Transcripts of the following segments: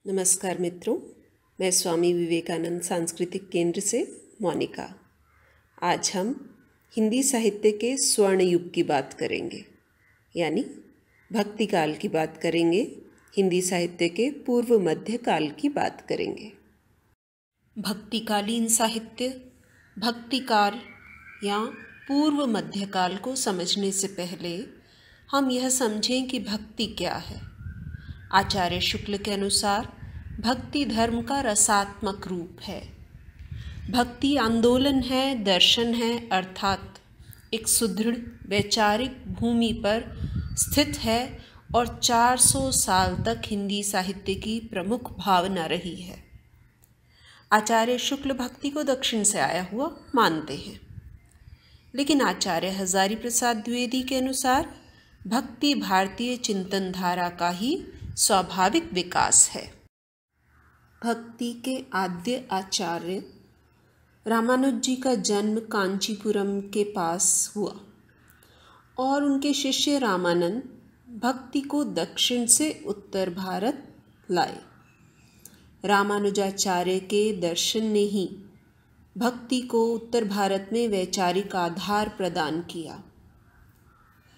नमस्कार मित्रों, मैं स्वामी विवेकानंद सांस्कृतिक केंद्र से मोनिका। आज हम हिंदी साहित्य के स्वर्ण युग की बात करेंगे, यानी भक्ति काल की बात करेंगे। हिंदी साहित्य के पूर्व मध्य काल की बात करेंगे। भक्तिकालीन साहित्य, भक्ति काल या पूर्व मध्य काल को समझने से पहले हम यह समझें कि भक्ति क्या है। आचार्य शुक्ल के अनुसार भक्ति धर्म का रसात्मक रूप है। भक्ति आंदोलन है, दर्शन है, अर्थात एक सुदृढ़ वैचारिक भूमि पर स्थित है और 400 साल तक हिंदी साहित्य की प्रमुख भावना रही है। आचार्य शुक्ल भक्ति को दक्षिण से आया हुआ मानते हैं, लेकिन आचार्य हजारी प्रसाद द्विवेदी के अनुसार भक्ति भारतीय चिंतन धारा का ही स्वाभाविक विकास है। भक्ति के आद्य आचार्य रामानुज जी का जन्म कांचीपुरम के पास हुआ और उनके शिष्य रामानंद भक्ति को दक्षिण से उत्तर भारत लाए। रामानुजाचार्य के दर्शन ने ही भक्ति को उत्तर भारत में वैचारिक आधार प्रदान किया।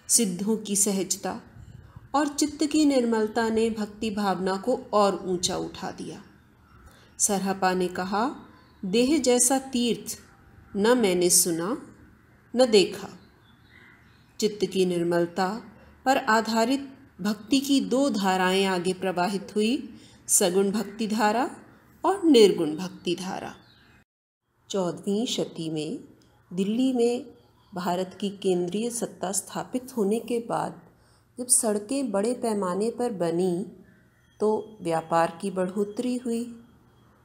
सिद्धों की सहजता और चित्त की निर्मलता ने भक्ति भावना को और ऊंचा उठा दिया। सरहपा ने कहा, देह जैसा तीर्थ न मैंने सुना न देखा। चित्त की निर्मलता पर आधारित भक्ति की दो धाराएं आगे प्रवाहित हुई, सगुण भक्ति धारा और निर्गुण भक्ति धारा। 14वीं शती में दिल्ली में भारत की केंद्रीय सत्ता स्थापित होने के बाद जब सड़कें बड़े पैमाने पर बनी तो व्यापार की बढ़ोतरी हुई।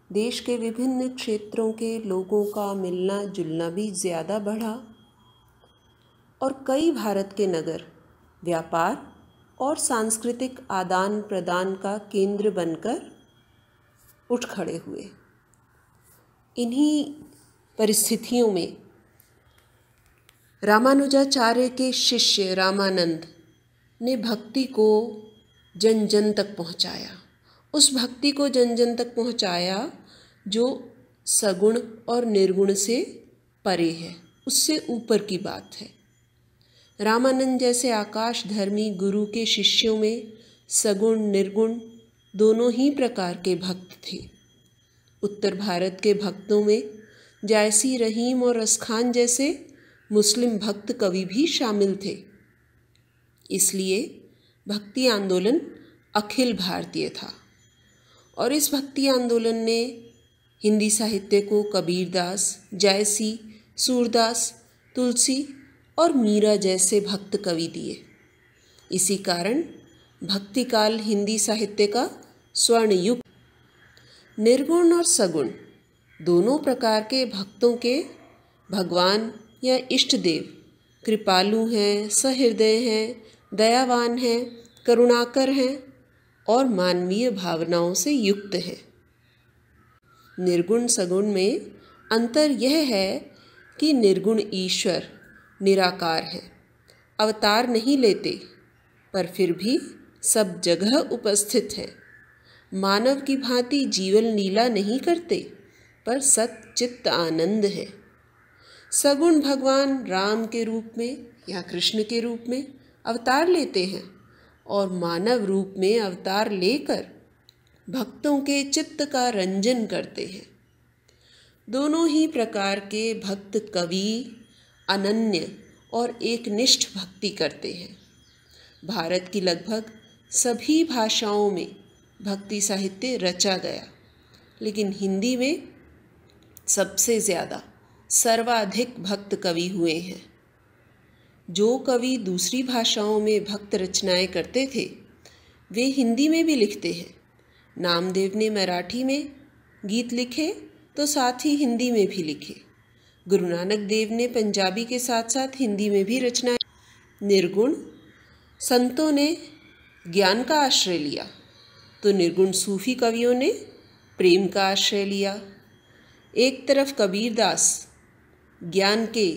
देश के विभिन्न क्षेत्रों के लोगों का मिलना जुलना भी ज़्यादा बढ़ा और कई भारत के नगर व्यापार और सांस्कृतिक आदान प्रदान का केंद्र बनकर उठ खड़े हुए। इन्हीं परिस्थितियों में रामानुजाचार्य के शिष्य रामानंद ने भक्ति को जन जन तक पहुंचाया। उस भक्ति को जन जन तक पहुंचाया जो सगुण और निर्गुण से परे है, उससे ऊपर की बात है। रामानंद जैसे आकाश धर्मी गुरु के शिष्यों में सगुण निर्गुण दोनों ही प्रकार के भक्त थे। उत्तर भारत के भक्तों में जायसी, रहीम और रसखान जैसे मुस्लिम भक्त कवि भी शामिल थे। इसलिए भक्ति आंदोलन अखिल भारतीय था और इस भक्ति आंदोलन ने हिंदी साहित्य को कबीरदास, जायसी, सूरदास, तुलसी और मीरा जैसे भक्त कवि दिए। इसी कारण भक्ति काल हिंदी साहित्य का स्वर्ण युग। निर्गुण और सगुण दोनों प्रकार के भक्तों के भगवान या इष्ट देव कृपालु हैं, सहृदय हैं, दयावान हैं, करुणाकर हैं और मानवीय भावनाओं से युक्त हैं। निर्गुण सगुण में अंतर यह है कि निर्गुण ईश्वर निराकार है, अवतार नहीं लेते, पर फिर भी सब जगह उपस्थित हैं। मानव की भांति जीवन लीला नहीं करते, पर सत चित्त आनंद है। सगुण भगवान राम के रूप में या कृष्ण के रूप में अवतार लेते हैं और मानव रूप में अवतार लेकर भक्तों के चित्त का रंजन करते हैं। दोनों ही प्रकार के भक्त कवि अनन्य और एकनिष्ठ भक्ति करते हैं। भारत की लगभग सभी भाषाओं में भक्ति साहित्य रचा गया, लेकिन हिंदी में सबसे ज़्यादा सर्वाधिक भक्त कवि हुए हैं। जो कवि दूसरी भाषाओं में भक्त रचनाएं करते थे वे हिंदी में भी लिखते हैं। नामदेव ने मराठी में गीत लिखे तो साथ ही हिंदी में भी लिखे। गुरु नानक देव ने पंजाबी के साथ साथ हिंदी में भी रचनाएं। निर्गुण संतों ने ज्ञान का आश्रय लिया तो निर्गुण सूफी कवियों ने प्रेम का आश्रय लिया। एक तरफ कबीरदास ज्ञान के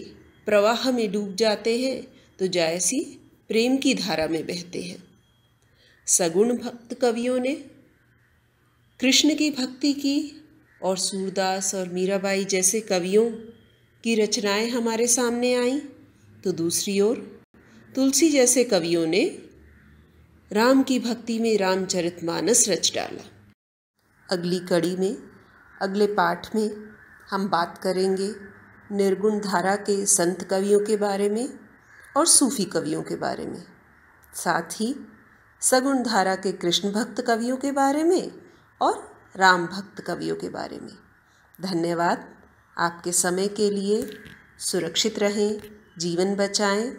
प्रवाह में डूब जाते हैं तो जायसी प्रेम की धारा में बहते हैं। सगुण भक्त कवियों ने कृष्ण की भक्ति की और सूरदास और मीराबाई जैसे कवियों की रचनाएं हमारे सामने आईं, तो दूसरी ओर तुलसी जैसे कवियों ने राम की भक्ति में रामचरितमानस रच डाला। अगली कड़ी में, अगले पाठ में हम बात करेंगे निर्गुण धारा के संत कवियों के बारे में और सूफी कवियों के बारे में, साथ ही सगुण धारा के कृष्ण भक्त कवियों के बारे में और राम भक्त कवियों के बारे में। धन्यवाद आपके समय के लिए। सुरक्षित रहें, जीवन बचाएं।